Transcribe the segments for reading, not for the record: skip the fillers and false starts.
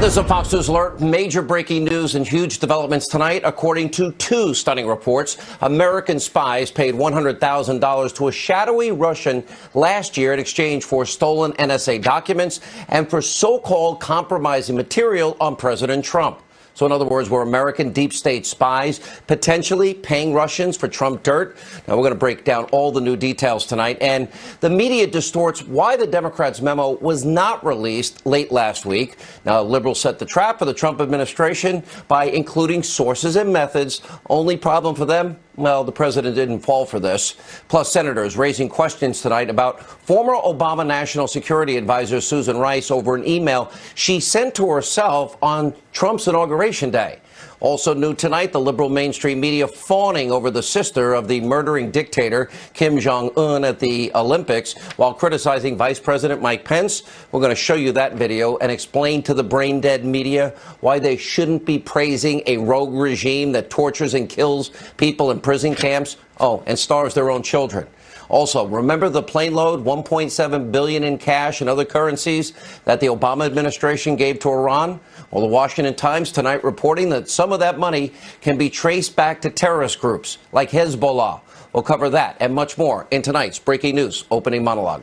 This is a Fox News alert. Major breaking news and huge developments tonight. According to two stunning reports, American spies paid $100,000 to a shadowy Russian last year in exchange for stolen NSA documents and for so-called compromising material on President Trump. So in other words, were American deep state spies potentially paying Russians for Trump dirt? Now, we're going to break down all the new details tonight. And the media distorts why the Democrats' memo was not released late last week. Now, liberals set the trap for the Trump administration by including sources and methods. Only problem for them? Well, the president didn't fall for this. Plus, senators raising questions tonight about former Obama National Security Advisor Susan Rice over an email she sent to herself on Trump's inauguration day. Also new tonight, the liberal mainstream media fawning over the sister of the murdering dictator Kim Jong-un at the Olympics while criticizing Vice President Mike Pence. We're going to show you that video and explain to the brain-dead media why they shouldn't be praising a rogue regime that tortures and kills people in prison camps. Oh, and starves their own children. Also, remember the plane load, $1.7 billion in cash and other currencies that the Obama administration gave to Iran? Well, the Washington Times tonight reporting that some of that money can be traced back to terrorist groups like Hezbollah. We'll cover that and much more in tonight's Breaking News Opening Monologue.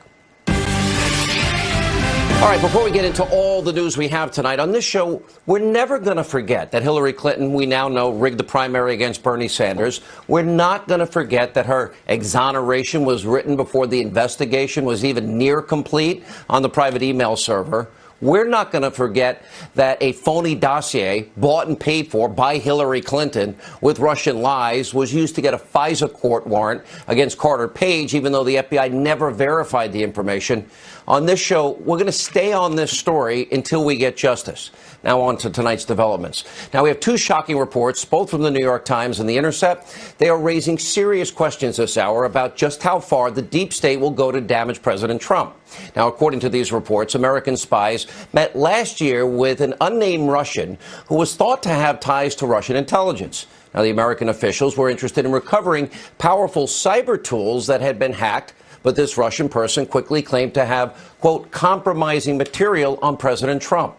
All right, before we get into all the news we have tonight, on this show, we're never going to forget that Hillary Clinton, we now know, rigged the primary against Bernie Sanders. We're not going to forget that her exoneration was written before the investigation was even near complete on the private email server. We're not going to forget that a phony dossier bought and paid for by Hillary Clinton with Russian lies was used to get a FISA court warrant against Carter Page, even though the FBI never verified the information. On this show, we're going to stay on this story until we get justice. Now on to tonight's developments. Now we have two shocking reports, both from the New York Times and The Intercept. They are raising serious questions this hour about just how far the deep state will go to damage President Trump. Now, according to these reports, American spies met last year with an unnamed Russian who was thought to have ties to Russian intelligence. Now, the American officials were interested in recovering powerful cyber tools that had been hacked, but this Russian person quickly claimed to have, quote, compromising material on President Trump.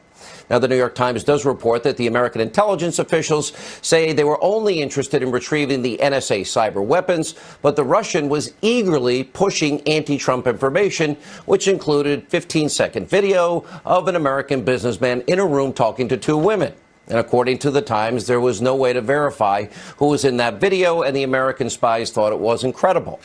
Now, the New York Times does report that the American intelligence officials say they were only interested in retrieving the NSA cyber weapons, but the Russian was eagerly pushing anti-Trump information, which included 15-second video of an American businessman in a room talking to two women. And according to the Times, there was no way to verify who was in that video, and the American spies thought it wasn't credible.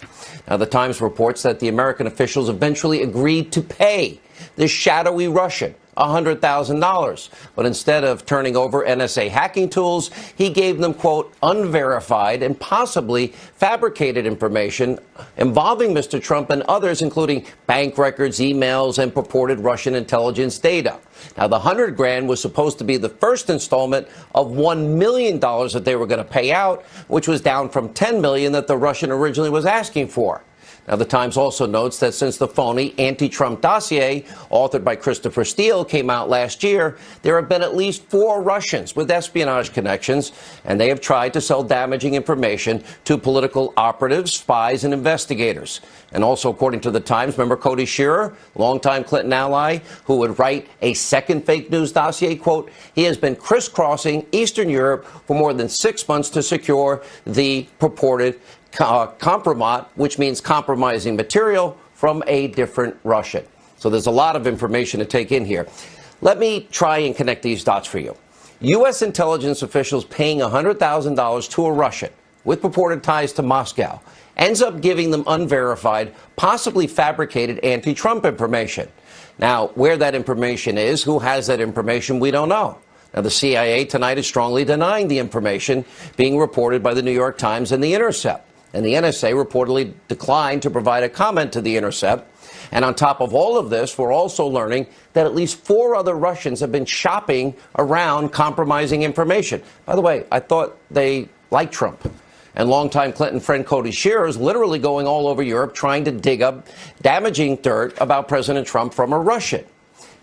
Now, the Times reports that the American officials eventually agreed to pay this shadowy Russian $100,000. But instead of turning over NSA hacking tools, he gave them, quote, unverified and possibly fabricated information involving Mr. Trump and others, including bank records, emails, and purported Russian intelligence data. Now, the $100,000 was supposed to be the first installment of $1 million that they were going to pay out, which was down from $10 million that the Russian originally was asking for. Now, the Times also notes that since the phony anti-Trump dossier, authored by Christopher Steele, came out last year, there have been at least 4 Russians with espionage connections, and they have tried to sell damaging information to political operatives, spies, and investigators. And also, according to the Times, remember Cody Shearer, longtime Clinton ally, who would write a second fake news dossier, quote, he has been crisscrossing Eastern Europe for more than 6 months to secure the purported compromat, which means compromising material, from a different Russian. So there's a lot of information to take in here. Let me try and connect these dots for you. U.S. intelligence officials paying $100,000 to a Russian with purported ties to Moscow ends up giving them unverified, possibly fabricated anti-Trump information. Now, where that information is, who has that information, we don't know. Now, the CIA tonight is strongly denying the information being reported by the New York Times and The Intercept. And the NSA reportedly declined to provide a comment to The Intercept. And on top of all of this, we're also learning that at least 4 other Russians have been shopping around compromising information. By the way, I thought they liked Trump. And longtime Clinton friend Cody Shearer is literally going all over Europe trying to dig up damaging dirt about President Trump from a Russian.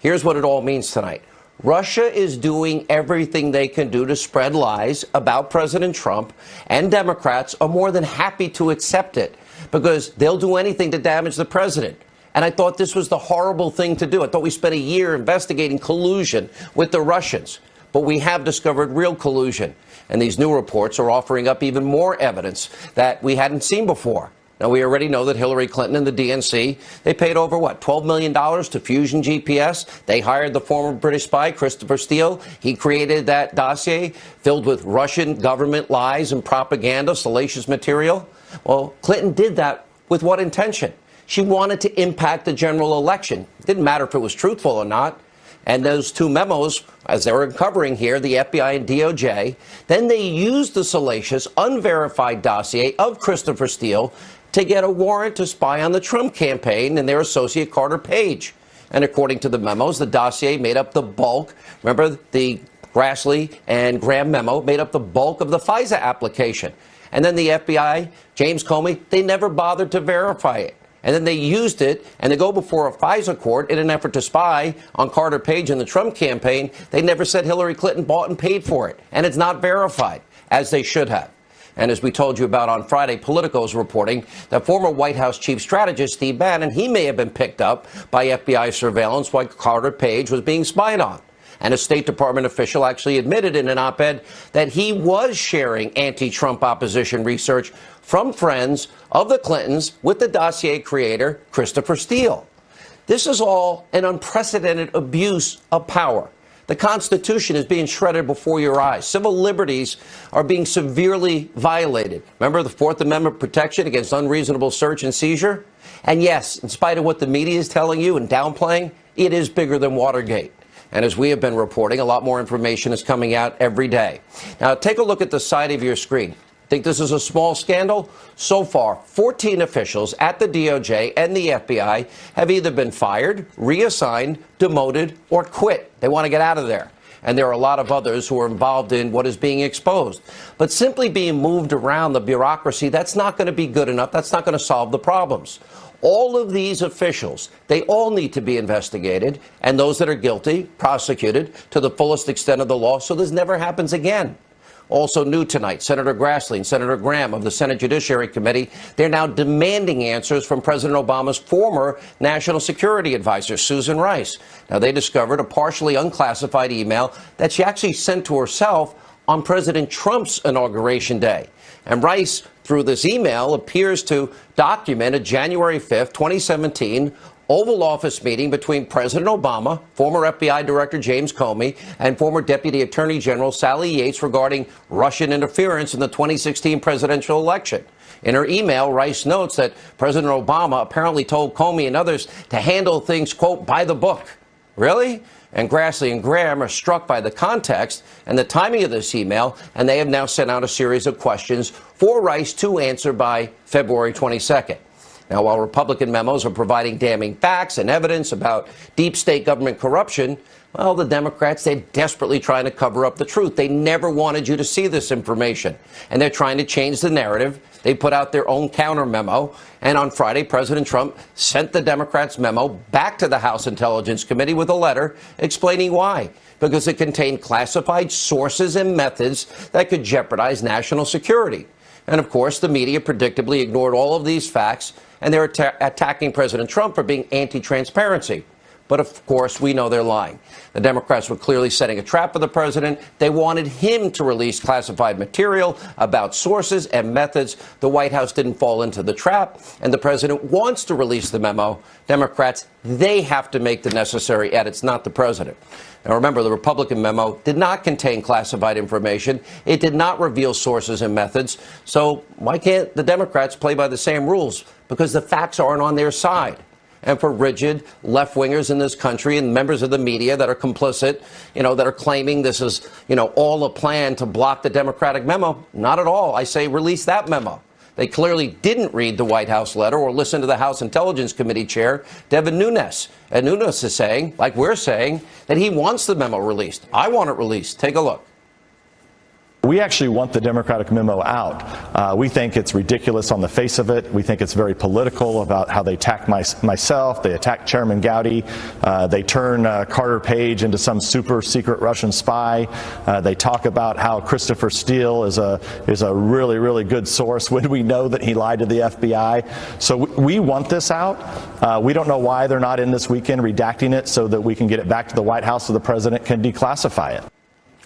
Here's what it all means tonight. Russia is doing everything they can do to spread lies about President Trump, and Democrats are more than happy to accept it because they'll do anything to damage the president. And I thought this was the horrible thing to do. I thought we spent a year investigating collusion with the Russians. But we have discovered real collusion. And these new reports are offering up even more evidence that we hadn't seen before. Now, we already know that Hillary Clinton and the DNC, they paid over, $12 million to Fusion GPS. They hired the former British spy, Christopher Steele. He created that dossier filled with Russian government lies and propaganda, salacious material. Well, Clinton did that with what intention? She wanted to impact the general election. It didn't matter if it was truthful or not. And those two memos, as they're uncovering here, the FBI and DOJ, then they used the salacious, unverified dossier of Christopher Steele to get a warrant to spy on the Trump campaign and their associate Carter Page. And according to the memos, the dossier made up the bulk. Remember, the Grassley and Graham memo made up the bulk of the FISA application. And then the FBI, James Comey, they never bothered to verify it. And then they used it, and they go before a FISA court in an effort to spy on Carter Page and the Trump campaign. They never said Hillary Clinton bought and paid for it. And it's not verified, as they should have. And as we told you about on Friday, Politico is reporting that former White House chief strategist Steve Bannon, he may have been picked up by FBI surveillance while Carter Page was being spied on. And a State Department official actually admitted in an op-ed that he was sharing anti-Trump opposition research from friends of the Clintons with the dossier creator, Christopher Steele. This is all an unprecedented abuse of power. The Constitution is being shredded before your eyes. Civil liberties are being severely violated. Remember the Fourth Amendment protection against unreasonable search and seizure? And yes, in spite of what the media is telling you and downplaying, it is bigger than Watergate. And as we have been reporting, a lot more information is coming out every day. Now, take a look at the side of your screen. Think this is a small scandal? So far, 14 officials at the DOJ and the FBI have either been fired, reassigned, demoted, or quit. They want to get out of there. And there are a lot of others who are involved in what is being exposed. But simply being moved around the bureaucracy, that's not going to be good enough. That's not going to solve the problems. All of these officials, they all need to be investigated, and those that are guilty, prosecuted to the fullest extent of the law so this never happens again. Also new tonight, Senator Grassley and Senator Graham of the Senate Judiciary Committee, they're now demanding answers from President Obama's former national security advisor, Susan Rice. Now, they discovered a partially unclassified email that she actually sent to herself on President Trump's inauguration day. And Rice, through this email, appears to document a January 5th, 2017 Oval Office meeting between President Obama, former FBI Director James Comey, and former Deputy Attorney General Sally Yates regarding Russian interference in the 2016 presidential election. In her email, Rice notes that President Obama apparently told Comey and others to handle things, quote, by the book. Really? And Grassley and Graham are struck by the context and the timing of this email, and they have now sent out a series of questions for Rice to answer by February 22nd. Now, while Republican memos are providing damning facts and evidence about deep state government corruption, well, the Democrats, they're desperately trying to cover up the truth. They never wanted you to see this information, and they're trying to change the narrative. They put out their own counter memo, and on Friday, President Trump sent the Democrats' memo back to the House Intelligence Committee with a letter explaining why. Because it contained classified sources and methods that could jeopardize national security. And of course, the media predictably ignored all of these facts, and they're attacking President Trump for being anti-transparency. But of course, we know they're lying. The Democrats were clearly setting a trap for the president. They wanted him to release classified material about sources and methods. The White House didn't fall into the trap, and the president wants to release the memo. Democrats, they have to make the necessary edits, not the president. Now, remember, the Republican memo did not contain classified information. It did not reveal sources and methods. So why can't the Democrats play by the same rules? Because the facts aren't on their side. And for rigid left-wingers in this country and members of the media that are complicit, that are claiming this is, all a plan to block the Democratic memo, not at all. I say release that memo. They clearly didn't read the White House letter or listen to the House Intelligence Committee chair, Devin Nunes. And Nunes is saying, like we're saying, that he wants the memo released. I want it released. Take a look. We actually want the Democratic memo out. We think it's ridiculous on the face of it. We think it's very political about how they attack myself. They attack Chairman Gowdy. They turn Carter Page into some super secret Russian spy. They talk about how Christopher Steele is a really, really good source when we know that he lied to the FBI. So we want this out. We don't know why they're not in this weekend redacting it so that we can get it back to the White House so the president can declassify it.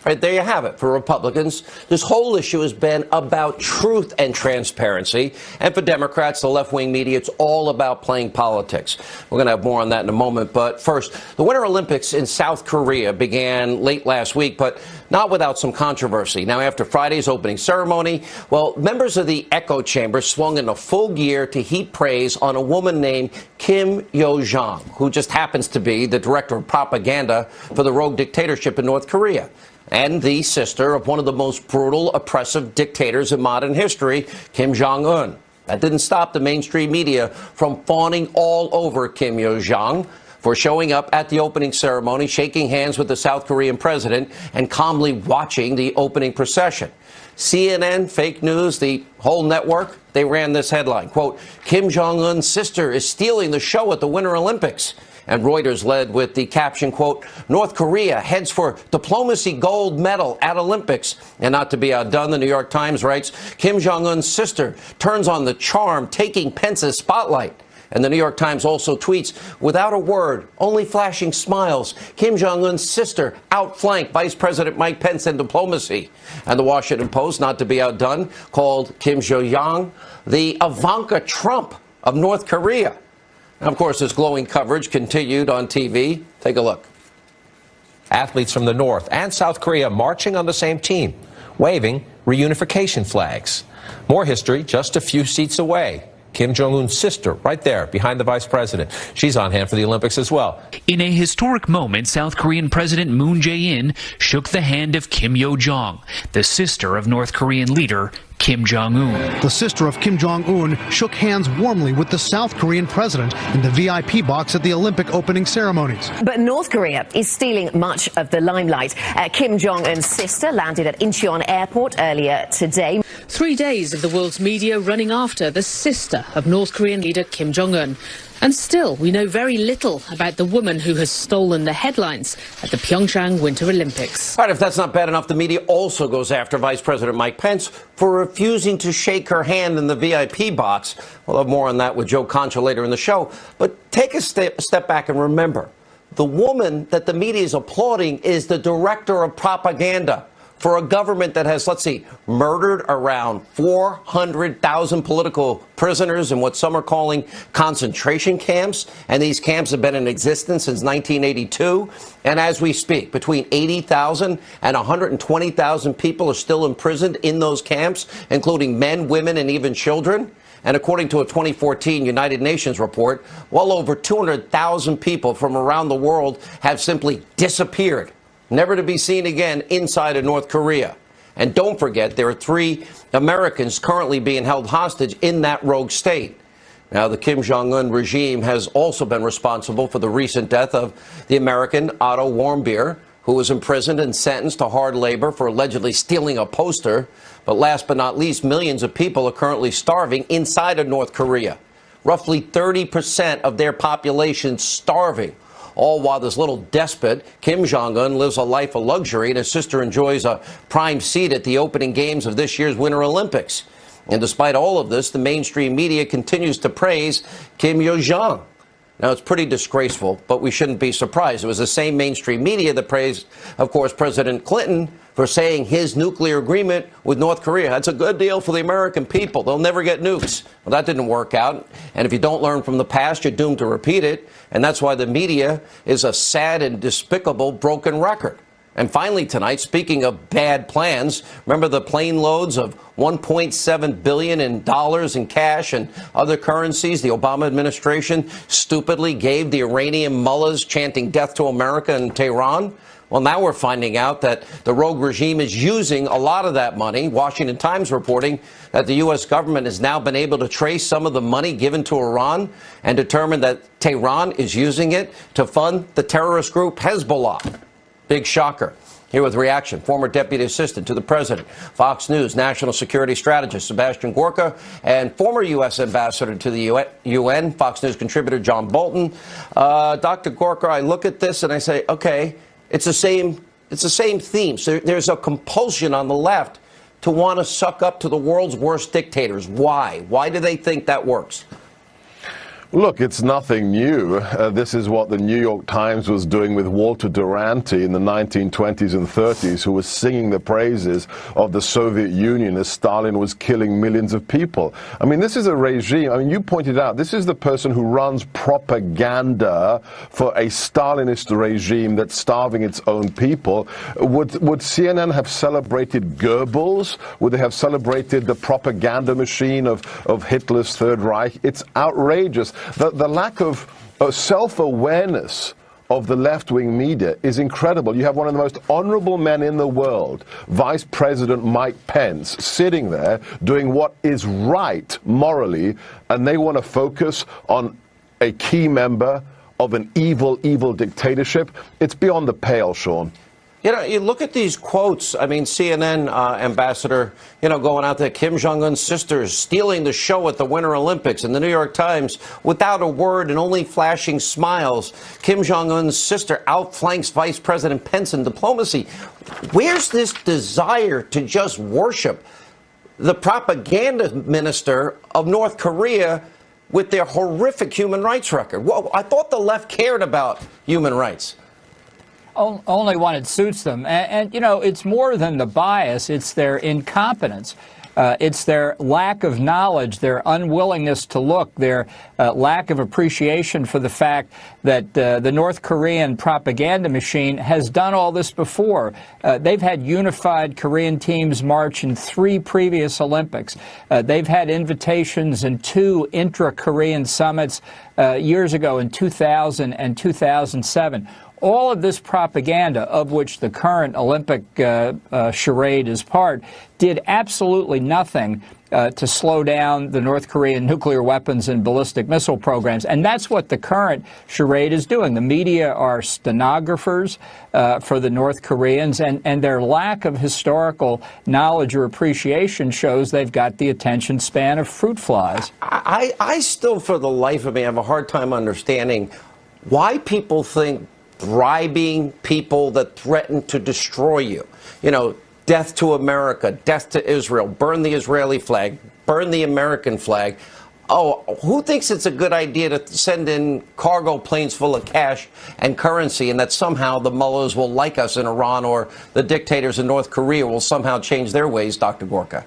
Right, there you have it. For Republicans, this whole issue has been about truth and transparency. And for Democrats, the left-wing media, it's all about playing politics. We're going to have more on that in a moment. But first, the Winter Olympics in South Korea began late last week, but not without some controversy. Now, after Friday's opening ceremony, well, members of the echo chamber swung into full gear to heap praise on a woman named Kim Yo-jong, who just happens to be the director of propaganda for the rogue dictatorship in North Korea, and the sister of one of the most brutal, oppressive dictators in modern history, Kim Jong-un. That didn't stop the mainstream media from fawning all over Kim Yo-jong for showing up at the opening ceremony, shaking hands with the South Korean president, and calmly watching the opening procession. CNN, fake news, the whole network, they ran this headline, quote, Kim Jong-un's sister is stealing the show at the Winter Olympics. And Reuters led with the caption, quote, North Korea heads for diplomacy gold medal at Olympics. And not to be outdone, the New York Times writes, Kim Jong-un's sister turns on the charm, taking Pence's spotlight. And the New York Times also tweets, without a word, only flashing smiles, Kim Jong-un's sister outflanked Vice President Mike Pence in diplomacy. And the Washington Post, not to be outdone, called Kim Jo-young the Ivanka Trump of North Korea. And of course, this glowing coverage continued on TV. Take a look. Athletes from the North and South Korea marching on the same team, waving reunification flags. More history just a few seats away. Kim Jong-un's sister, right there, behind the vice president. She's on hand for the Olympics as well. In a historic moment, South Korean President Moon Jae-in shook the hand of Kim Yo-jong, the sister of North Korean leader Kim Jong-un. The sister of Kim Jong-un shook hands warmly with the South Korean president in the VIP box at the Olympic opening ceremonies. But North Korea is stealing much of the limelight. Kim Jong-un's sister landed at Incheon Airport earlier today. 3 days of the world's media running after the sister of North Korean leader Kim Jong-un. And still, we know very little about the woman who has stolen the headlines at the Pyeongchang Winter Olympics. All right, if that's not bad enough, the media also goes after Vice President Mike Pence for refusing to shake her hand in the VIP box. We'll have more on that with Joe Concha later in the show. But take a step back and remember, the woman that the media is applauding is the director of propaganda for a government that has, let's see, murdered around 400,000 political prisoners in what some are calling concentration camps. And these camps have been in existence since 1982. And as we speak, between 80,000 and 120,000 people are still imprisoned in those camps, including men, women, and even children. And according to a 2014 United Nations report, well over 200,000 people from around the world have simply disappeared, never to be seen again inside of North Korea. And don't forget, there are 3 Americans currently being held hostage in that rogue state. Now, the Kim Jong-un regime has also been responsible for the recent death of the American Otto Warmbier, who was imprisoned and sentenced to hard labor for allegedly stealing a poster. But last but not least, millions of people are currently starving inside of North Korea. Roughly 30% of their population starving. All while this little despot, Kim Jong-un, lives a life of luxury and his sister enjoys a prime seat at the opening games of this year's Winter Olympics. And despite all of this, the mainstream media continues to praise Kim Yo-jong. Now, it's pretty disgraceful, but we shouldn't be surprised. It was the same mainstream media that praised, of course, President Clinton for saying his nuclear agreement with North Korea. That's a good deal for the American people. They'll never get nukes. Well, that didn't work out. And if you don't learn from the past, you're doomed to repeat it. And that's why the media is a sad and despicable broken record. And finally tonight, speaking of bad plans, remember the plane loads of $1.7 billion in cash and other currencies the Obama administration stupidly gave the Iranian mullahs chanting death to America in Tehran? Well, now we're finding out that the rogue regime is using a lot of that money. Washington Times reporting that the U.S. government has now been able to trace some of the money given to Iran and determine that Tehran is using it to fund the terrorist group Hezbollah. Big shocker. Here with reaction, former deputy assistant to the president, Fox News national security strategist Sebastian Gorka, and former U.S. ambassador to the UN, Fox News contributor John Bolton. Dr. Gorka, I look at this and I say, okay, it's the same theme. So there's a compulsion on the left to want to suck up to the world's worst dictators. Why? Why do they think that works? Look, it's nothing new. This is what the New York Times was doing with Walter Duranty in the 1920s and 30s, who was singing the praises of the Soviet Union as Stalin was killing millions of people. I mean, this is a regime. I mean, you pointed out, this is the person who runs propaganda for a Stalinist regime that's starving its own people. Would CNN have celebrated Goebbels? Would they have celebrated the propaganda machine of Hitler's Third Reich? It's outrageous. The lack of self-awareness of the left-wing media is incredible. You have one of the most honorable men in the world, Vice President Mike Pence, sitting there doing what is right morally, and they want to focus on a key member of an evil, evil dictatorship. It's beyond the pale, Sean. You know, you look at these quotes. I mean, CNN ambassador, going out there, Kim Jong-un's sisters stealing the show at the Winter Olympics. And the New York Times, without a word and only flashing smiles, Kim Jong-un's sister outflanks Vice President Pence in diplomacy. Where's this desire to just worship the propaganda minister of North Korea with their horrific human rights record? Well, I thought the left cared about human rights. Only when it suits them. And it's more than the bias. It's their incompetence. It's their lack of knowledge, their unwillingness to look, their lack of appreciation for the fact that the North Korean propaganda machine has done all this before. They've had unified Korean teams march in 3 previous Olympics. They've had invitations in 2 intra-Korean summits years ago in 2000 and 2007. All of this propaganda, of which the current Olympic charade is part, did absolutely nothing to slow down the North Korean nuclear weapons and ballistic missile programs. And that's what the current charade is doing. The media are stenographers for the North Koreans, and their lack of historical knowledge or appreciation shows they've got the attention span of fruit flies. I still, for the life of me, have a hard time understanding why people think bribing people that threaten to destroy you, death to America, death to Israel, burn the Israeli flag, burn the American flag. Oh, who thinks it's a good idea to send in cargo planes full of cash and currency, and that somehow the mullahs will like us in Iran, or the dictators in North Korea will somehow change their ways, Dr. Gorka?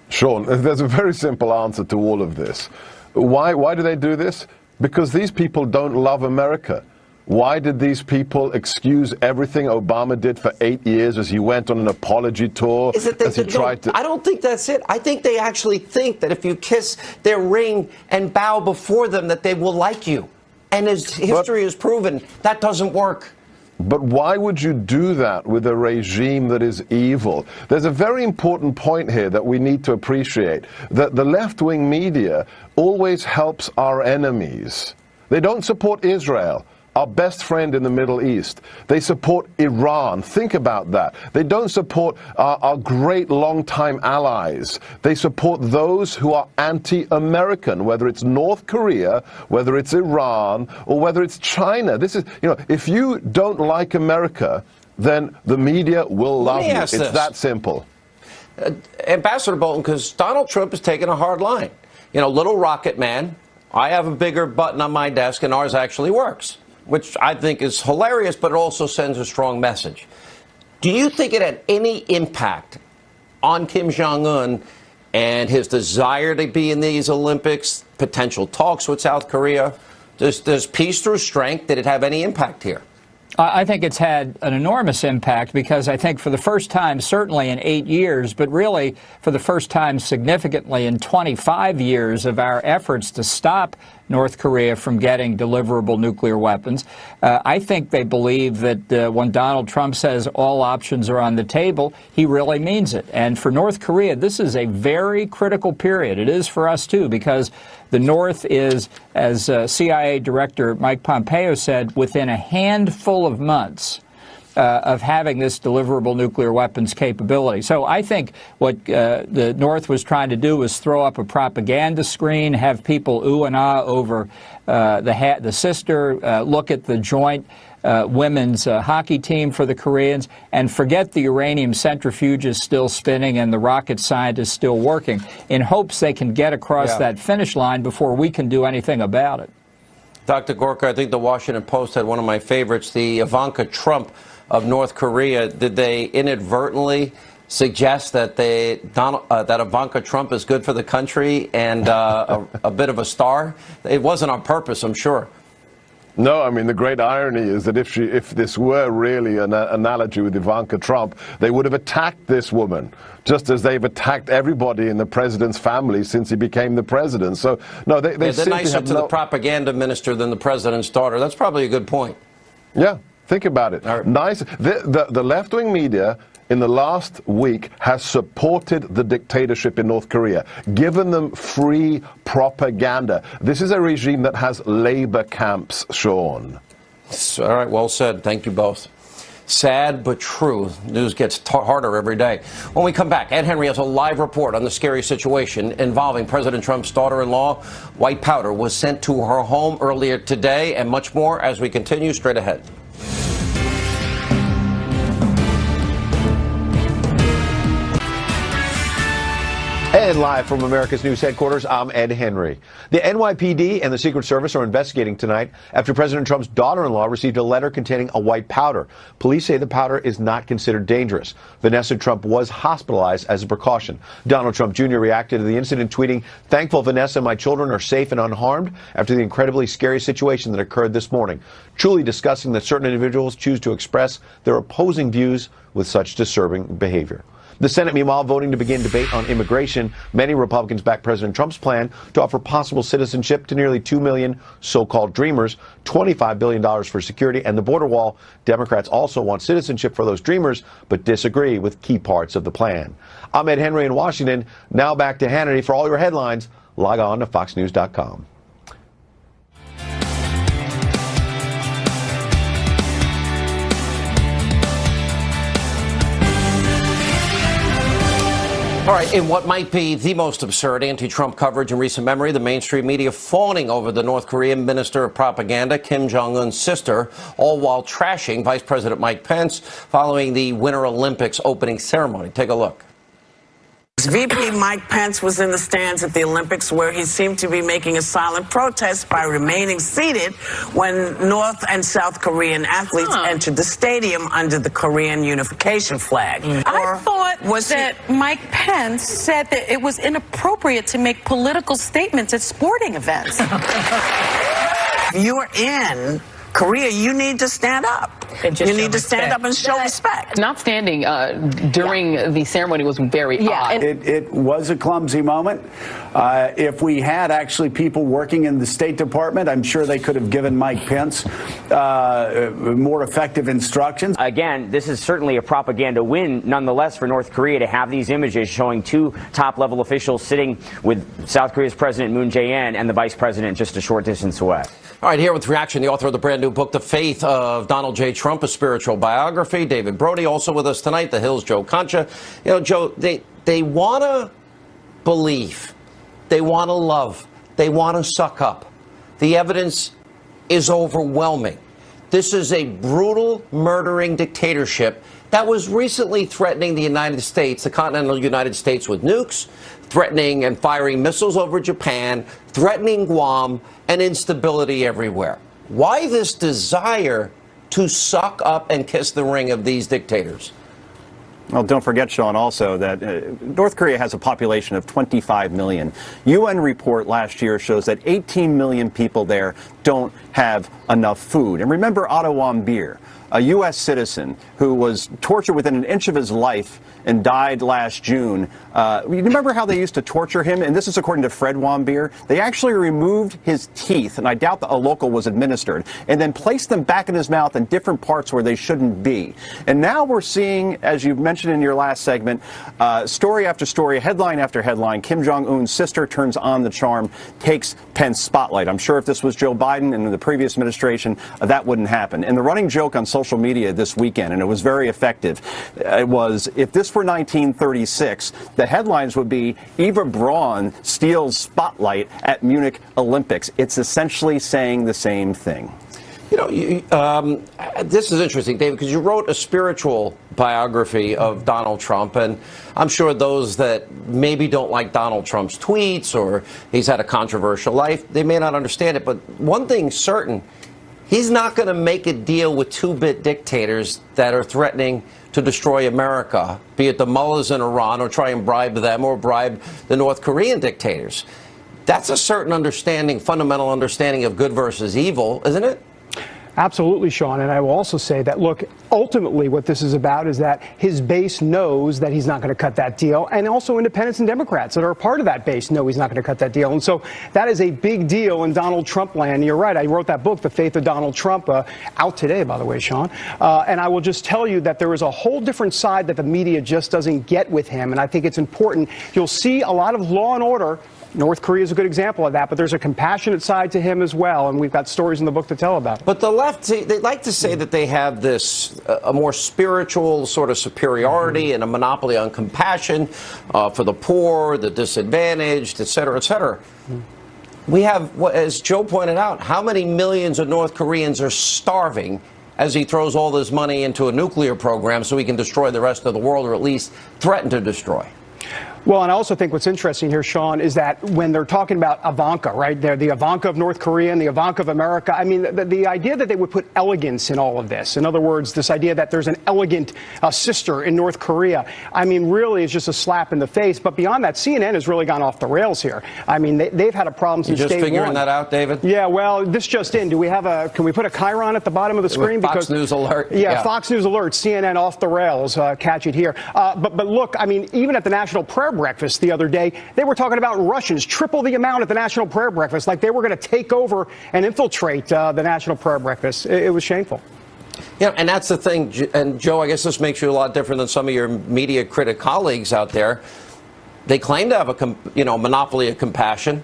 Sean, there's a very simple answer to all of this. Why do they do this? Because these people don't love America. Why did these people excuse everything Obama did for 8 years as he went on an apology tour? I don't think that's it. I think they actually think that if you kiss their ring and bow before them, that they will like you. And as history has proven, that doesn't work. But why would you do that with a regime that is evil? There's a very important point here that we need to appreciate, that the left-wing media always helps our enemies. They don't support Israel, our best friend in the Middle East. They support Iran. Think about that. They don't support our great longtime allies. They support those who are anti-American, whether it's North Korea, whether it's Iran, or whether it's China. This is, if you don't like America, then the media will love you. It's that simple. Ambassador Bolton, because Donald Trump has taken a hard line. Little rocket man, I have a bigger button on my desk, and ours actually works, which I think is hilarious, but it also sends a strong message. Do you think it had any impact on Kim Jong-un and his desire to be in these Olympics, potential talks with South Korea? Does peace through strength, did it have any impact here? I think it's had an enormous impact, because I think for the first time, certainly in 8 years, but really for the first time significantly in 25 years of our efforts to stop North Korea from getting deliverable nuclear weapons, I think they believe that when Donald Trump says all options are on the table, he really means it. And for North Korea, this is a very critical period. It is for us, too, because the North is, as CIA Director Mike Pompeo said, within a handful of months of having this deliverable nuclear weapons capability. So I think what the North was trying to do was throw up a propaganda screen, have people ooh and ah over the sister, look at the joint women's hockey team for the Koreans, and forget the uranium centrifuge is still spinning and the rocket scientists still working, in hopes they can get across that finish line before we can do anything about it. Dr. Gorka, I think the Washington Post had one of my favorites, the Ivanka Trump of North Korea. Did they inadvertently suggest that that Ivanka Trump is good for the country and a bit of a star? It wasn't on purpose, I'm sure. No, I mean, the great irony is that if this were really an analogy with Ivanka Trump, they would have attacked this woman, just as they've attacked everybody in the president's family since he became the president. So, no, they're nicer to the propaganda minister than the president's daughter. That's probably a good point. Yeah, think about it. Right. Nice. The left-wing media in the last week has supported the dictatorship in North Korea, given them free propaganda. This is a regime that has labor camps, Sean. All right, well said. Thank you both. Sad but true. News gets harder every day. When we come back, Ed Henry has a live report on the scary situation involving President Trump's daughter-in-law. White powder was sent to her home earlier today, and much more as we continue straight ahead. And live from America's News headquarters, I'm Ed Henry. The NYPD and the Secret Service are investigating tonight after President Trump's daughter-in-law received a letter containing a white powder. Police say the powder is not considered dangerous. Vanessa Trump was hospitalized as a precaution. Donald Trump Jr. reacted to the incident, tweeting, "Thankful Vanessa and my children are safe and unharmed after the incredibly scary situation that occurred this morning. Truly disgusting that certain individuals choose to express their opposing views with such disturbing behavior." The Senate, meanwhile, voting to begin debate on immigration. Many Republicans back President Trump's plan to offer possible citizenship to nearly 2 million so-called dreamers, $25 billion for security and the border wall. Democrats also want citizenship for those dreamers, but disagree with key parts of the plan. I'm Ed Henry in Washington. Now back to Hannity. For all your headlines, log on to FOXNews.com. All right, in what might be the most absurd anti-Trump coverage in recent memory, the mainstream media fawning over the North Korean minister of propaganda, Kim Jong-un's sister, all while trashing Vice President Mike Pence following the Winter Olympics opening ceremony. Take a look. VP Mike Pence was in the stands at the Olympics, where he seemed to be making a silent protest by remaining seated when North and South Korean athletes entered the stadium under the Korean unification flag. I thought that Mike Pence said that it was inappropriate to make political statements at sporting events. If you're in Korea, you need to stand up. You need to stand up and show respect. Not standing during the ceremony was very odd. It was a clumsy moment. If we had actually people working in the State Department, I'm sure they could have given Mike Pence more effective instructions. Again, this is certainly a propaganda win, nonetheless, for North Korea to have these images showing two top-level officials sitting with South Korea's President Moon Jae-in and the Vice President just a short distance away. All right, here with reaction, the author of the brand new book, The Faith of Donald J. Trump, a spiritual biography, David Brody, also with us tonight, The Hill's Joe Concha. You know, Joe, they want to believe, they want to love, they want to suck up. The evidence is overwhelming. This is a brutal, murdering dictatorship that was recently threatening the United States, the continental United States, with nukes, threatening and firing missiles over Japan, threatening Guam, and instability everywhere. Why this desire to suck up and kiss the ring of these dictators? Well, don't forget, Sean, also that North Korea has a population of 25 million. UN report last year shows that 18 million people there don't have enough food. And remember Otto Warmbier, a U.S. citizen who was tortured within an inch of his life and died last June. You remember how they used to torture him? And this is according to Fred Warmbier. They actually removed his teeth, and I doubt that a local was administered, and then placed them back in his mouth in different parts where they shouldn't be. And now we're seeing, as you've mentioned, mentioned in your last segment, story after story, headline after headline, Kim Jong-un's sister turns on the charm, takes Pence spotlight. I'm sure if this was Joe Biden and the previous administration, that wouldn't happen. And the running joke on social media this weekend, and it was very effective, it was, if this were 1936, the headlines would be, Eva Braun steals spotlight at Munich Olympics. It's essentially saying the same thing. You know, this is interesting, David, because you wrote a spiritual biography of Donald Trump, and I'm sure those that maybe don't like Donald Trump's tweets or he's had a controversial life, they may not understand it. But one thing's certain, he's not going to make a deal with two-bit dictators that are threatening to destroy America, be it the mullahs in Iran, or try and bribe them, or bribe the North Korean dictators. That's a certain understanding, fundamental understanding of good versus evil, isn't it? Absolutely, Sean. And I will also say that, look, ultimately what this is about is that his base knows that he's not going to cut that deal. And also independents and Democrats that are a part of that base know he's not going to cut that deal. And so that is a big deal in Donald Trump land. You're right. I wrote that book, The Faith of Donald Trump, out today, by the way, Sean. And I will just tell you that there is a whole different side that the media just doesn't get with him. And I think it's important. You'll see a lot of law and order. North Korea is a good example of that, but there's a compassionate side to him as well, and we've got stories in the book to tell about it. But the left, they like to say that they have this, a more spiritual sort of superiority and a monopoly on compassion for the poor, the disadvantaged, et cetera, et cetera. We have, as Joe pointed out, how many millions of North Koreans are starving as he throws all this money into a nuclear program so he can destroy the rest of the world, or at least threaten to destroy? Well, and I also think what's interesting here, Sean, is that when they're talking about Ivanka, right, they're the Ivanka of North Korea and the Ivanka of America. I mean, the idea that they would put elegance in all of this, in other words, this idea that there's an elegant sister in North Korea, I mean, really is just a slap in the face. But beyond that, CNN has really gone off the rails here. I mean, they've had a problem since day one. You just figuring that out, David? Yeah, well, this just in. Do we have a, can we put a chyron at the bottom of the screen? Fox News alert. Yeah, Fox News alert, CNN off the rails, catch it here. But look, I mean, even at the National Prayer Breakfast the other day, they were talking about Russians, triple the amount at the National Prayer Breakfast, like they were going to take over and infiltrate the National Prayer Breakfast. It was shameful. Yeah, and that's the thing. And Joe, I guess this makes you a lot different than some of your media critic colleagues out there. They claim to have a monopoly of compassion,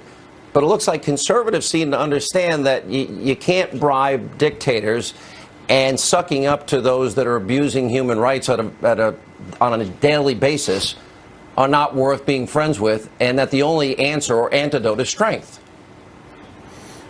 but it looks like conservatives seem to understand that you can't bribe dictators, and sucking up to those that are abusing human rights on a daily basis are not worth being friends with, and that the only answer or antidote is strength.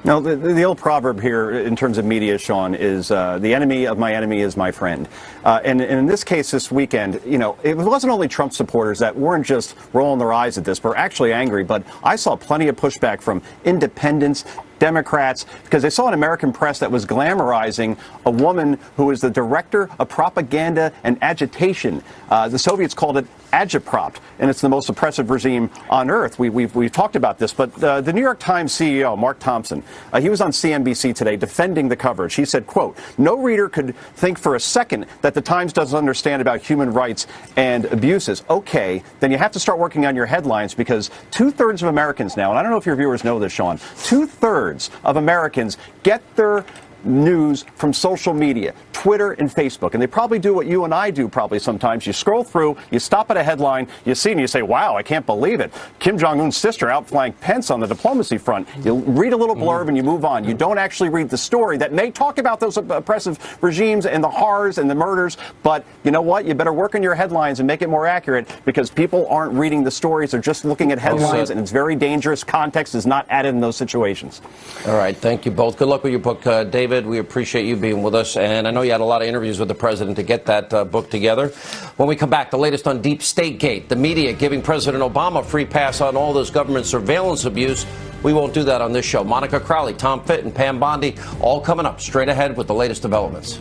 No, the old proverb here in terms of media, Sean, is the enemy of my enemy is my friend. And in this case this weekend, you know, it wasn't only Trump supporters that weren't just rolling their eyes at this, but actually angry. But I saw plenty of pushback from independents, Democrats, because they saw an American press that was glamorizing a woman who is the director of propaganda and agitation. The Soviets called it agitprop, and it's the most oppressive regime on earth. We've talked about this, but the New York Times CEO, Mark Thompson, he was on CNBC today defending the coverage. He said, quote, "No reader could think for a second that the Times doesn't understand about human rights and abuses." Okay, then you have to start working on your headlines, because 2/3 of Americans now, and I don't know if your viewers know this, Sean, 2/3 of Americans get their news from social media, Twitter and Facebook. And they probably do what you and I do probably sometimes. You scroll through, you stop at a headline, you see and you say, wow, I can't believe it. Kim Jong-un's sister outflanked Pence on the diplomacy front. You read a little blurb and you move on. You don't actually read the story that may talk about those oppressive regimes and the horrors and the murders. But you know what? You better work on your headlines and make it more accurate, because people aren't reading the stories. They're just looking at headlines, and it's very dangerous. Context is not added in those situations. All right. Thank you both. Good luck with your book, David. We appreciate you being with us, and I know you had a lot of interviews with the president to get that book together. When we come back, the latest on Deep State Gate, the media giving President Obama a free pass on all this government surveillance abuse. We won't do that on this show. Monica Crowley, Tom Fitton, and Pam Bondi, all coming up straight ahead with the latest developments.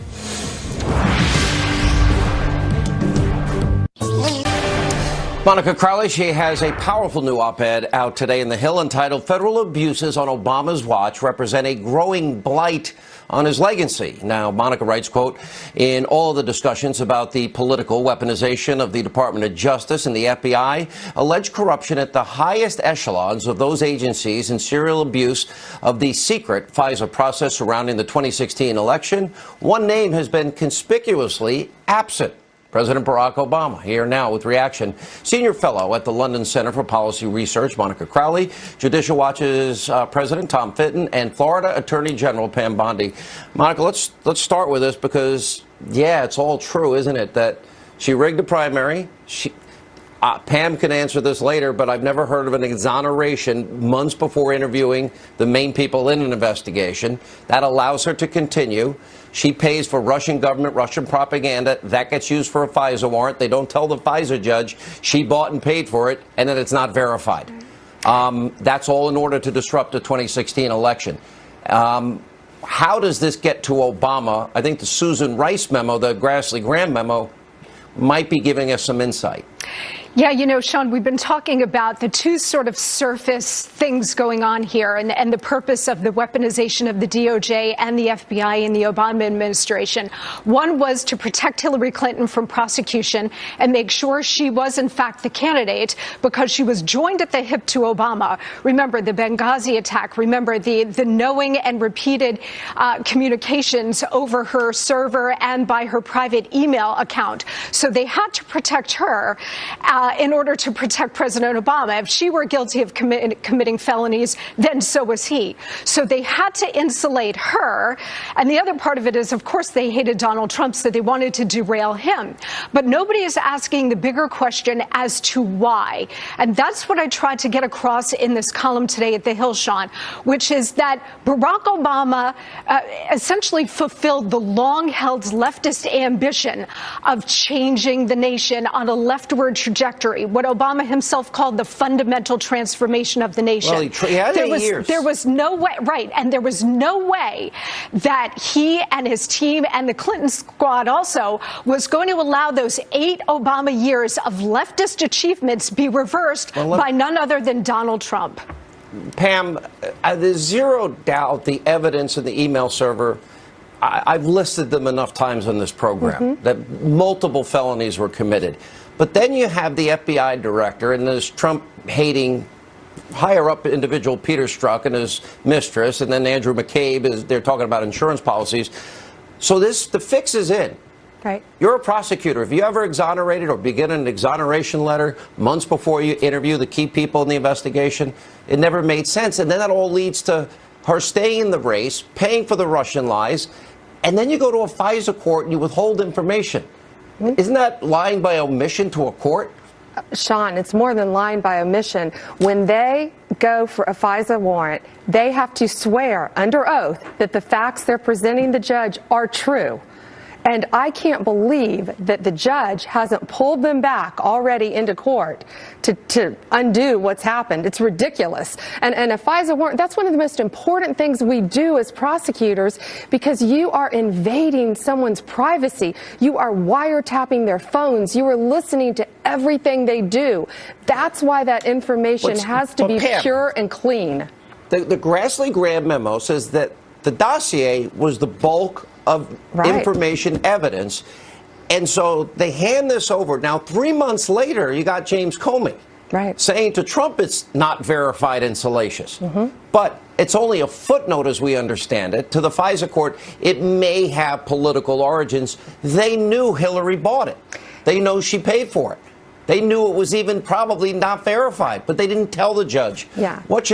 Monica Crowley, she has a powerful new op-ed out today in The Hill entitled "Federal Abuses on Obama's Watch Represent a Growing Blight on His Legacy." Now, Monica writes, quote, "In all of the discussions about the political weaponization of the Department of Justice and the FBI, alleged corruption at the highest echelons of those agencies, and serial abuse of the secret FISA process surrounding the 2016 election, one name has been conspicuously absent: President Barack Obama, here now with reaction. Senior fellow at the London Center for Policy Research, Monica Crowley, Judicial Watch's President Tom Fitton, and Florida Attorney General Pam Bondi. Monica, let's start with this because, yeah, it's all true, isn't it, that she rigged the primary. Pam can answer this later, but I've never heard of an exoneration months before interviewing the main people in an investigation. That allows her to continue. She pays for Russian government, Russian propaganda. That gets used for a FISA warrant. They don't tell the FISA judge she bought and paid for it, and then it's not verified. That's all in order to disrupt the 2016 election. How does this get to Obama? I think the Susan Rice memo, the Grassley-Graham memo, might be giving us some insight. Yeah, you know, Sean, we've been talking about the two sort of surface things going on here and the purpose of the weaponization of the DOJ and the FBI in the Obama administration. One was to protect Hillary Clinton from prosecution and make sure she was, in fact, the candidate because she was joined at the hip to Obama. Remember the Benghazi attack. Remember the knowing and repeated communications over her server and by her private email account. So they had to protect her in order to protect President Obama. If she were guilty of committing felonies, then so was he. So they had to insulate her. And the other part of it is, of course, they hated Donald Trump, so they wanted to derail him. But nobody is asking the bigger question as to why. And that's what I tried to get across in this column today at The Hill, Sean, which is that Barack Obama essentially fulfilled the long-held leftist ambition of changing the nation on a leftward trajectory, what Obama himself called the fundamental transformation of the nation. Well, he had 8 years. There was no way, right, and there was no way that he and his team and the Clinton squad also was going to allow those 8 Obama years of leftist achievements be reversed by none other than Donald Trump. Pam, there's zero doubt the evidence in the email server. I've listed them enough times on this program that multiple felonies were committed. But then you have the FBI director and this Trump-hating higher-up individual, Peter Strzok, and his mistress, and then Andrew McCabe, they're talking about insurance policies. So the fix is in. Right. You're a prosecutor. If you ever exonerated or begin an exoneration letter months before you interview the key people in the investigation, it never made sense. And then that all leads to her staying in the race, paying for the Russian lies, and then you go to a FISA court and you withhold information. Isn't that lying by omission to a court? Sean, it's more than lying by omission. When they go for a FISA warrant, they have to swear under oath that the facts they're presenting the judge are true. And I can't believe that the judge hasn't pulled them back already into court to undo what's happened. It's ridiculous. And a FISA warrant, that's one of the most important things we do as prosecutors because you are invading someone's privacy. You are wiretapping their phones. You are listening to everything they do. That's why that information has to be pure and clean. The Grassley-Graham memo says that the dossier was the bulk of information evidence. And so they hand this over. Now, 3 months later, you got James Comey saying to Trump it's not verified and salacious. But it's only a footnote, as we understand it. To the FISA court, it may have political origins. They knew Hillary bought it. They know she paid for it. They knew it was even probably not verified, but they didn't tell the judge. Yeah. What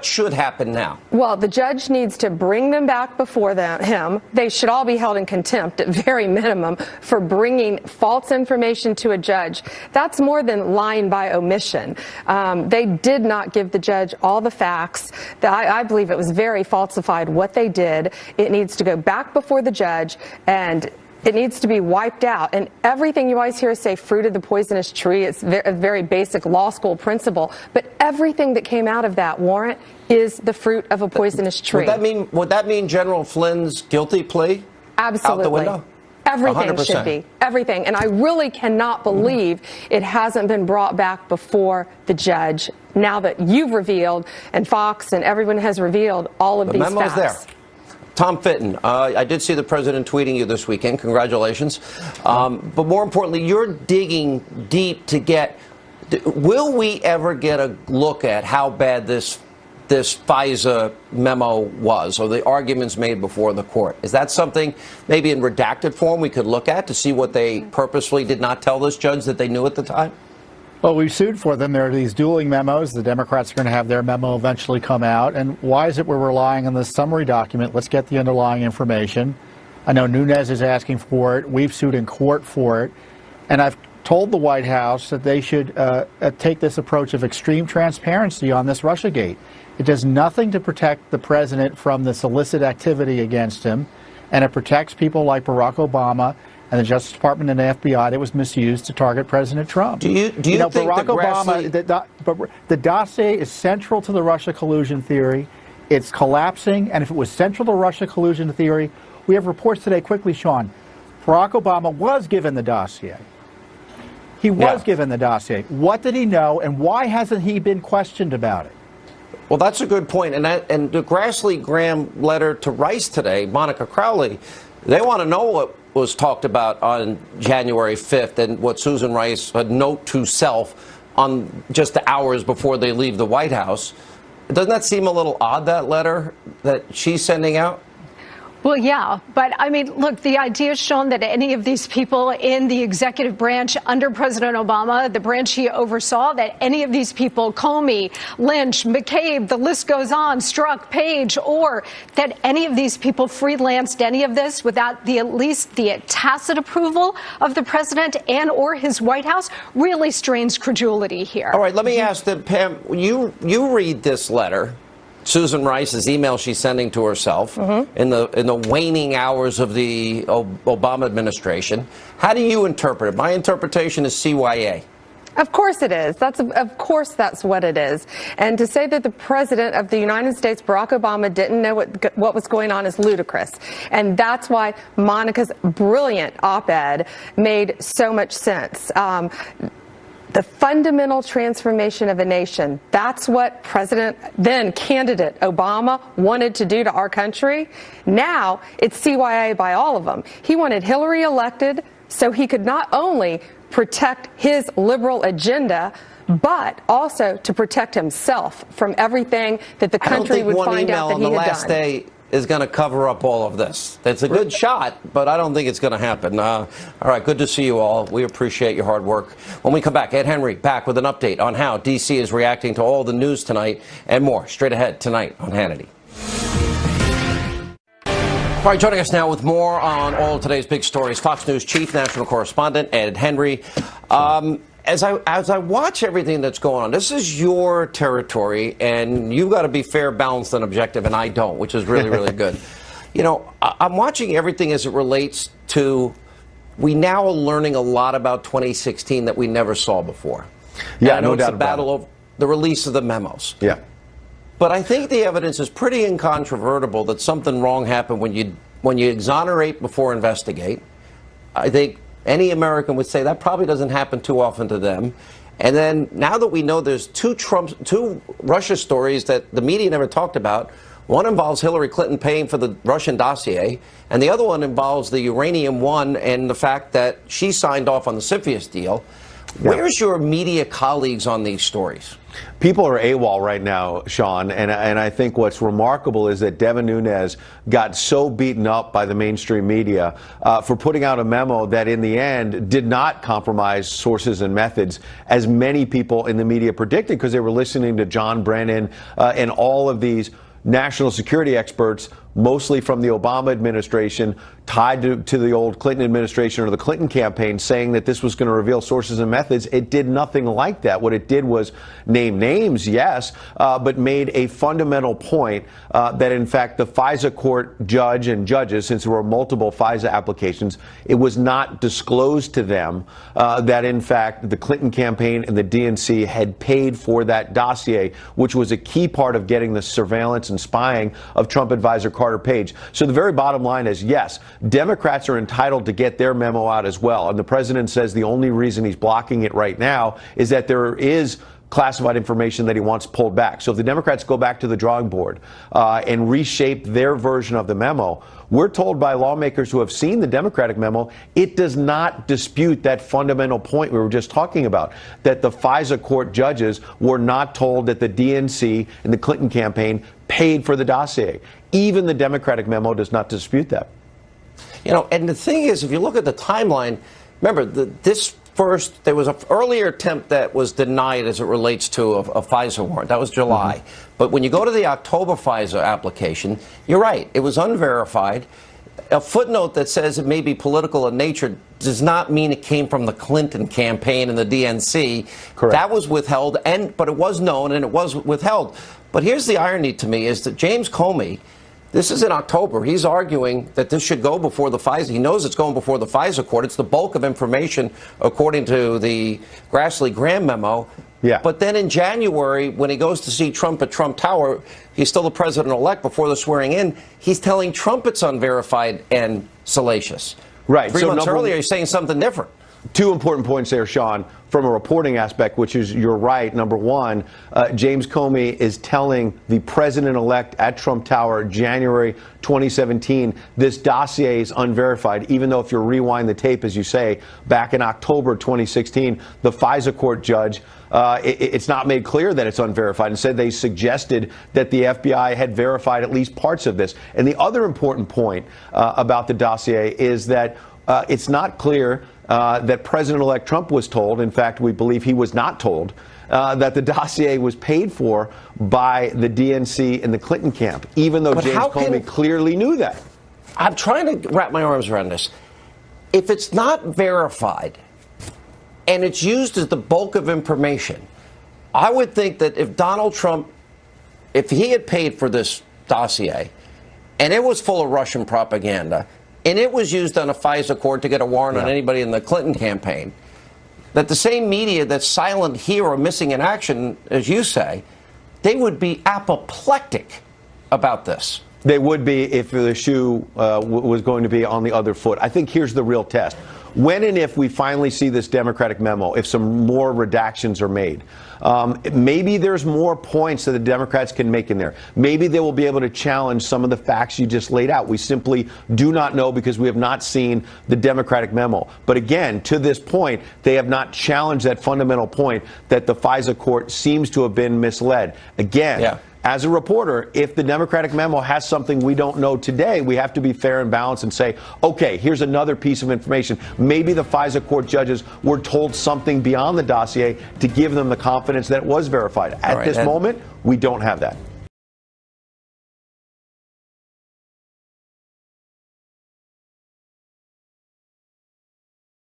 should happen now? Well, the judge needs to bring them back before him. They should all be held in contempt, at very minimum, for bringing false information to a judge. That's more than lying by omission. They did not give the judge all the facts. I believe it was very falsified what they did. It needs to go back before the judge, and it needs to be wiped out. And everything you always hear say fruit of the poisonous tree, it's a very basic law school principle. But everything that came out of that warrant is the fruit of a poisonous tree. Would that mean General Flynn's guilty plea? Absolutely. Out the window? Everything 100%. should be. Everything. And I really cannot believe it hasn't been brought back before the judge now that you've revealed and Fox and everyone has revealed all of these facts. The memo's there. Tom Fitton, I did see the president tweeting you this weekend. Congratulations. But more importantly, you're digging deep to get. Will we ever get a look at how bad this this FISA memo was, or the arguments made before the court? Is that something maybe in redacted form we could look at to see what they purposely did not tell this judge that they knew at the time? Well, we sued for them. There are these dueling memos. The Democrats are going to have their memo eventually come out. And why is it we're relying on this summary document? Let's get the underlying information. I know Nunes is asking for it. We've sued in court for it. And I've told the White House that they should take this approach of extreme transparency on this Russiagate. It does nothing to protect the president from this illicit activity against him, and it protects people like Barack Obama and the Justice Department and the FBI that was misused to target President Trump. Do you think Barack Obama, the dossier is central to the Russia collusion theory. It's collapsing, and if it was central to Russia collusion theory, we have reports today, quickly, Sean, Barack Obama was given the dossier. He was given the dossier. What did he know, and why hasn't he been questioned about it? Well, that's a good point. And the Grassley-Graham letter to Rice today, Monica Crowley, they want to know what was talked about on January 5th and what Susan Rice, a note to self, on just the hours before they leave the White House. Doesn't that seem a little odd, that letter that she's sending out? Well, yeah, but I mean, look, the idea is shown that any of these people in the executive branch under President Obama, the branch he oversaw, that any of these people, Comey, Lynch, McCabe, the list goes on, Strzok, Page, or that any of these people freelanced any of this without at least the tacit approval of the president and or his White House really strains credulity here. All right, let me ask them, Pam, you read this letter. Susan Rice's email she's sending to herself in the waning hours of the Obama administration. How do you interpret it? My interpretation is CYA. Of course it is. Of course that's what it is. And to say that the president of the United States, Barack Obama, didn't know what was going on is ludicrous. And that's why Monica's brilliant op-ed made so much sense. The fundamental transformation of a nation, that's what then candidate Obama wanted to do to our country. Now it's CYA by all of them. He wanted Hillary elected so he could not only protect his liberal agenda, but also to protect himself from everything that the country would find out that he had done. I don't think one email on the last day is going to cover up all of this. It's a good shot, but I don't think it's going to happen. All right, good to see you all. We appreciate your hard work. When we come back, Ed Henry back with an update on how D.C. is reacting to all the news tonight and more straight ahead tonight on Hannity. All right, joining us now with more on all of today's big stories, Fox News chief national correspondent Ed Henry. As I watch everything that's going on, this is your territory, and you've got to be fair, balanced, and objective, and I don't, which is really, really good. You know, I'm watching everything as it relates to, we now are learning a lot about 2016 that we never saw before. Yeah, I know no it's doubt a battle about of the release of the memos. Yeah. But I think the evidence is pretty incontrovertible that something wrong happened when you exonerate before investigate. I think any American would say that probably doesn't happen too often to them. And then now that we know there's two Russia stories that the media never talked about, one involves Hillary Clinton paying for the Russian dossier, and the other one involves the uranium one and the fact that she signed off on the CFIUS deal. Yeah. Where's your media colleagues on these stories? People are AWOL right now, Sean, and I think what's remarkable is that Devin Nunes got so beaten up by the mainstream media for putting out a memo that in the end did not compromise sources and methods, as many people in the media predicted, because they were listening to John Brennan and all of these national security experts, mostly from the Obama administration, tied to the old Clinton administration or the Clinton campaign, saying that this was going to reveal sources and methods. It did nothing like that. What it did was name names, yes, but made a fundamental point that, in fact, the FISA court judge and judges, since there were multiple FISA applications, it was not disclosed to them that, in fact, the Clinton campaign and the DNC had paid for that dossier, which was a key part of getting the surveillance and spying of Trump advisor Carter Page. So the very bottom line is, yes, Democrats are entitled to get their memo out as well. And the president says the only reason he's blocking it right now is that there is classified information that he wants pulled back. So if the Democrats go back to the drawing board and reshape their version of the memo, we're told by lawmakers who have seen the Democratic memo, it does not dispute that fundamental point we were just talking about, that the FISA court judges were not told that the DNC and the Clinton campaign paid for the dossier. Even the Democratic memo does not dispute that. You know, and the thing is, if you look at the timeline, remember, there was an earlier attempt that was denied as it relates to a FISA warrant. That was July. Mm-hmm. But when you go to the October FISA application, you're right. It was unverified. A footnote that says it may be political in nature does not mean it came from the Clinton campaign and the DNC. Correct. That was withheld, but it was known and it was withheld. But here's the irony to me is that James Comey, this is in October. He's arguing that this should go before the FISA. He knows it's going before the FISA court. It's the bulk of information, according to the Grassley-Graham memo. Yeah. But then in January, when he goes to see Trump at Trump Tower, he's still the president-elect before the swearing in. He's telling Trump it's unverified and salacious. Right. 3 months earlier, he's saying something different. Two important points there, Sean, from a reporting aspect, which is you're right. Number one, James Comey is telling the president-elect at Trump Tower, January 2017, this dossier is unverified, even though if you rewind the tape, as you say, back in October 2016, the FISA court judge, it's not made clear that it's unverified. Instead, they suggested that the FBI had verified at least parts of this. And the other important point about the dossier is that it's not clear that President-elect Trump was told, in fact, we believe he was not told, that the dossier was paid for by the DNC and the Clinton camp, even though James Comey clearly knew that. I'm trying to wrap my arms around this. If it's not verified and it's used as the bulk of information, I would think that if Donald Trump, if he had paid for this dossier and it was full of Russian propaganda, and it was used on a FISA court to get a warrant on anybody in the Clinton campaign, that the same media that's silent here or missing in action, as you say, they would be apoplectic about this. They would be if the shoe was going to be on the other foot. I think here's the real test. When and if we finally see this Democratic memo, if some more redactions are made, maybe there's more points that the Democrats can make in there. Maybe they will be able to challenge some of the facts you just laid out. We simply do not know because we have not seen the Democratic memo. But again, to this point, they have not challenged that fundamental point that the FISA court seems to have been misled. Again, as a reporter, if the Democratic memo has something we don't know today, we have to be fair and balanced and say, okay, here's another piece of information. Maybe the FISA court judges were told something beyond the dossier to give them the confidence that it was verified. At this moment, we don't have that.